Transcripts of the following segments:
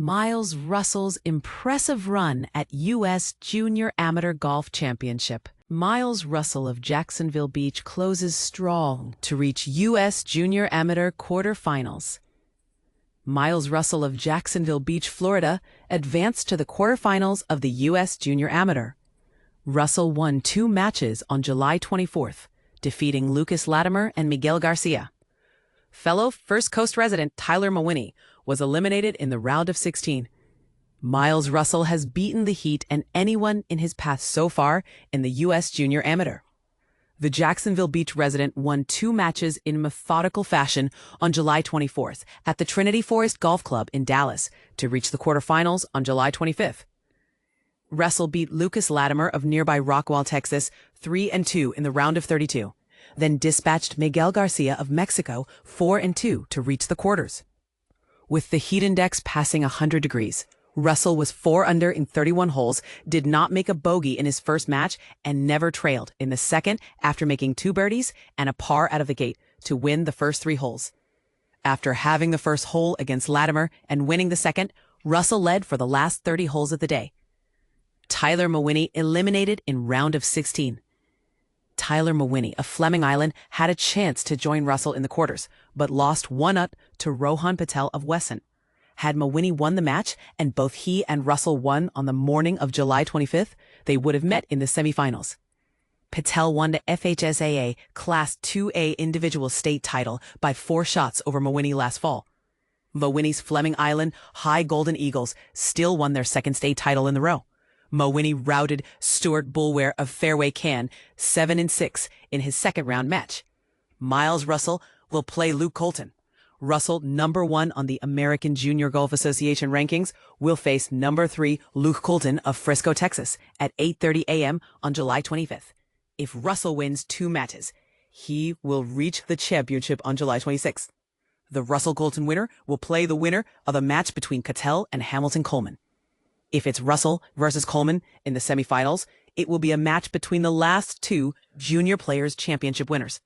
Miles Russell's impressive run at U.S. Junior Amateur Golf Championship. Miles Russell of Jacksonville Beach closes strong to reach U.S. Junior Amateur quarterfinals. Miles Russell of Jacksonville Beach, Florida, advanced to the quarterfinals of the U.S. Junior Amateur. Russell won 2 matches on July 24th, defeating Latimer and Miguel Garcia. Fellow First Coast resident Tyler Mawhinney was eliminated in the round of 16. Miles Russell has beaten the heat and anyone in his path so far in the U.S. Junior Amateur. The Jacksonville Beach resident won 2 matches in methodical fashion on July 24th at the Trinity Forest Golf Club in Dallas to reach the quarterfinals on July 25th. Russell beat Latimer of nearby Rockwall, Texas, 3-2 in the round of 32, then dispatched Miguel Garcia of Mexico 4-2 to reach the quarters. With the heat index passing 100 degrees, Russell was 4 under in 31 holes, did not make a bogey in his first match, and never trailed in the second after making 2 birdies and a par out of the gate to win the first 3 holes. After having the first hole against Latimer and winning the second, Russell led for the last 30 holes of the day. Tyler Mawhinney eliminated in round of 16. Tyler Mawhinney of Fleming Island had a chance to join Russell in the quarters, but lost 1 to Rohan Patel of Wesson. Had Mawhinney won the match and both he and Russell won on the morning of July 25th, they would have met in the semifinals. Patel won the FHSAA Class 2A individual state title by 4 shots over Mawhinney last fall. Mawhinney's Fleming Island High Golden Eagles still won their second state title in the row. Mawhinney routed Stuart Bulware of Fairway Can 7-6 in his second round match. Miles Russell will play Luke Colton. Russell, number 1 on the American Junior Golf Association rankings, will face number 3 Luke Colton of Frisco, Texas at 8:30 a.m. on July 25th. If Russell wins 2 matches, he will reach the championship on July 26th. The Russell-Colton winner will play the winner of the match between Cattell and Hamilton-Coleman. If it's Russell versus Coleman in the semifinals, it will be a match between the last 2 Junior Players Championship winners.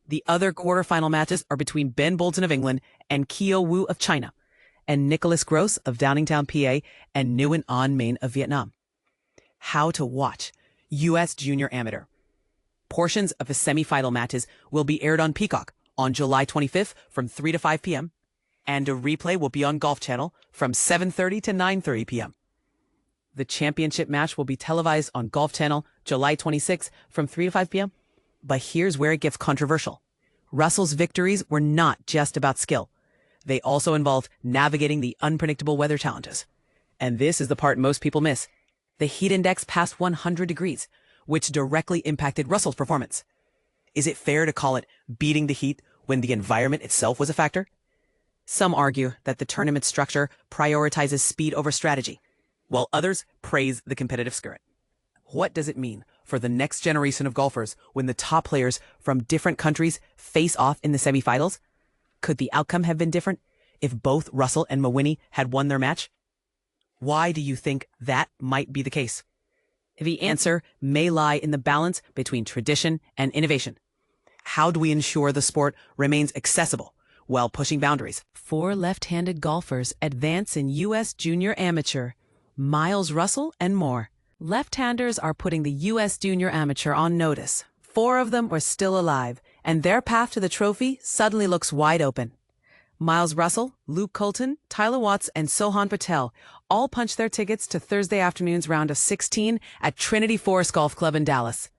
The other quarterfinal matches are between Ben Bolton of England and Keo Wu of China, and Nicholas Gross of Downingtown, PA, and Nguyen An Minh of Vietnam. How to watch U.S. Junior Amateur. Portions of the semifinal matches will be aired on Peacock on July 25th from 3 to 5 p.m., and a replay will be on Golf Channel from 7:30 to 9:30 p.m. The championship match will be televised on Golf Channel July 26th from 3 to 5 p.m. But here's where it gets controversial. Russell's victories were not just about skill. They also involved navigating the unpredictable weather challenges. And this is the part most people miss. The heat index passed 100 degrees, which directly impacted Russell's performance. Is it fair to call it beating the heat when the environment itself was a factor? Some argue that the tournament structure prioritizes speed over strategy, while others praise the competitive spirit. What does it mean for the next generation of golfers when the top players from different countries face off in the semifinals? Could the outcome have been different if both Russell and Mawhinney had won their match? Why do you think that might be the case? The answer may lie in the balance between tradition and innovation. How do we ensure the sport remains accessible while pushing boundaries? 4 left-handed golfers advance in U.S. Junior Amateur, Miles Russell and more. Left-handers are putting the U.S. Junior Amateur on notice. 4 of them are still alive, and their path to the trophy suddenly looks wide open. Miles Russell, Luke Colton, Tyler Watts, and Sohan Patel all punched their tickets to Thursday afternoon's round of 16 at Trinity Forest Golf Club in Dallas.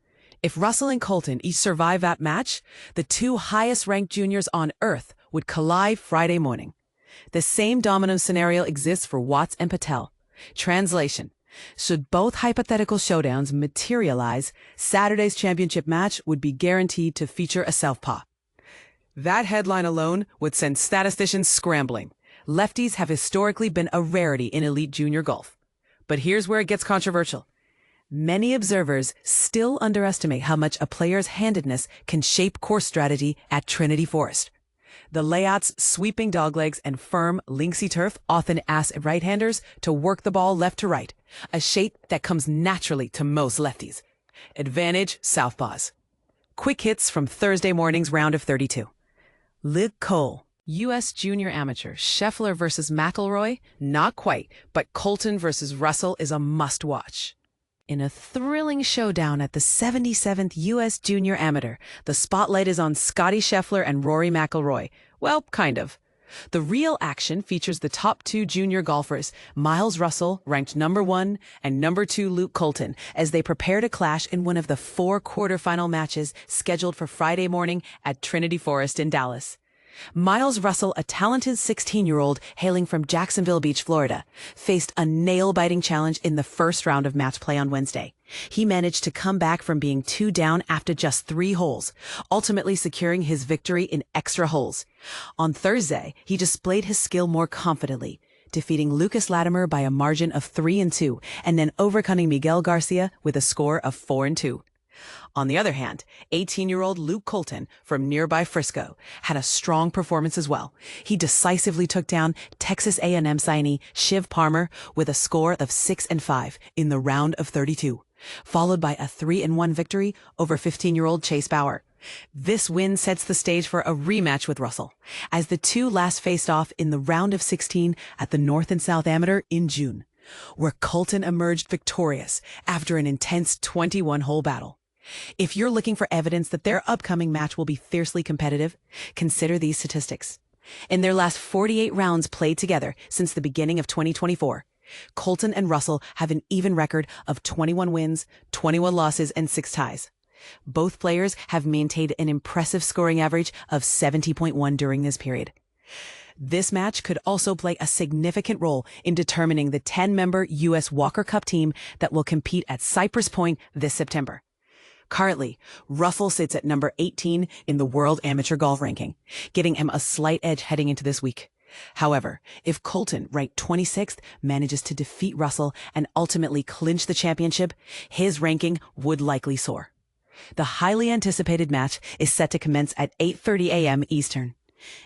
If Russell and Colton each survive that match, the 2 highest-ranked juniors on Earth would collide Friday morning. The same domino scenario exists for Watts and Patel. Translation: should both hypothetical showdowns materialize, Saturday's championship match would be guaranteed to feature a southpaw. That headline alone would send statisticians scrambling. Lefties have historically been a rarity in elite junior golf. But here's where it gets controversial. Many observers still underestimate how much a player's handedness can shape course strategy at Trinity Forest. The layout's sweeping doglegs and firm, linksy turf often ask right-handers to work the ball left to right, a shape that comes naturally to most lefties. Advantage southpaws. Quick hits from Thursday morning's round of 32. Luke Colton, U.S. Junior Amateur, Scheffler versus McIlroy? Not quite, but Colton versus Russell is a must-watch. In a thrilling showdown at the 77th U.S. Junior Amateur, the spotlight is on Scottie Scheffler and Rory McIlroy. Well, kind of. The real action features the top two junior golfers, Miles Russell, ranked number 1, and number 2 Luke Colton, as they prepare to clash in one of the 4 quarterfinal matches scheduled for Friday morning at Trinity Forest in Dallas. Miles Russell, a talented 16-year-old hailing from Jacksonville Beach, Florida, faced a nail-biting challenge in the first round of match play on Wednesday. He managed to come back from being 2 down after just 3 holes, ultimately securing his victory in extra holes. On Thursday, he displayed his skill more confidently, defeating Latimer by a margin of 3-2, and then overcoming Miguel Garcia with a score of 4-2. On the other hand, 18-year-old Luke Colton from nearby Frisco had a strong performance as well. He decisively took down Texas A&M signee Shiv Palmer with a score of 6-5 in the round of 32, followed by a 3-1 victory over 15-year-old Chase Bauer. This win sets the stage for a rematch with Russell, as the two last faced off in the round of 16 at the North and South Amateur in June, where Colton emerged victorious after an intense 21-hole battle. If you're looking for evidence that their upcoming match will be fiercely competitive, consider these statistics. In their last 48 rounds played together since the beginning of 2024, Colton and Russell have an even record of 21 wins, 21 losses, and 6 ties. Both players have maintained an impressive scoring average of 70.1 during this period. This match could also play a significant role in determining the 10-member U.S. Walker Cup team that will compete at Cypress Point this September. Currently, Russell sits at number 18 in the World Amateur Golf Ranking, giving him a slight edge heading into this week. However, if Colton, ranked 26th, manages to defeat Russell and ultimately clinch the championship, his ranking would likely soar. The highly anticipated match is set to commence at 8:30 a.m. Eastern.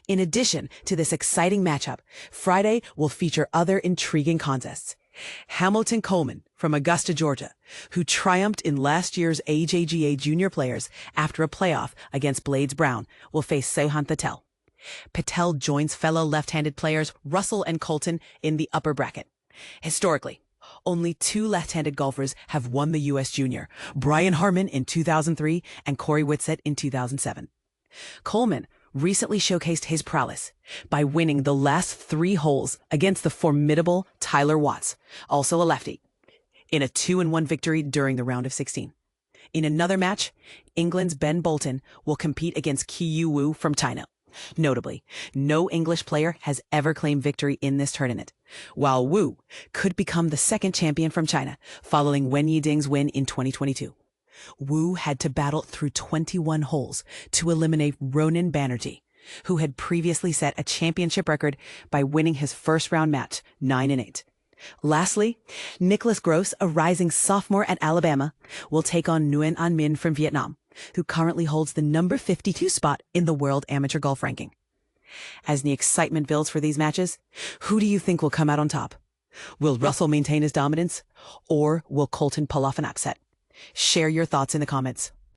In addition to this exciting matchup, Friday will feature other intriguing contests. Hamilton Coleman from Augusta, Georgia, who triumphed in last year's AJGA Junior Players after a playoff against Blades Brown, will face Sehant Patel. Patel joins fellow left-handed players Russell and Colton in the upper bracket. Historically, only 2 left-handed golfers have won the U.S. Junior, Brian Harman in 2003 and Corey Whitsett in 2007. Coleman recently showcased his prowess by winning the last 3 holes against the formidable Tyler Watts, also a lefty, in a 2-1 victory during the round of 16. In another match, England's Ben Bolton will compete against Ki Wu from China. Notably, no English player has ever claimed victory in this tournament, while Wu could become the second champion from China following Wen Yiding's win in 2022. Wu had to battle through 21 holes to eliminate Ronan Banerjee, who had previously set a championship record by winning his first round match 9-8. Lastly, Nicholas Gross, a rising sophomore at Alabama, will take on Nguyen An Minh from Vietnam, who currently holds the number 52 spot in the World Amateur Golf Ranking. As the excitement builds for these matches, who do you think will come out on top? Will Russell maintain his dominance, or will Colton pull off an upset? Share your thoughts in the comments.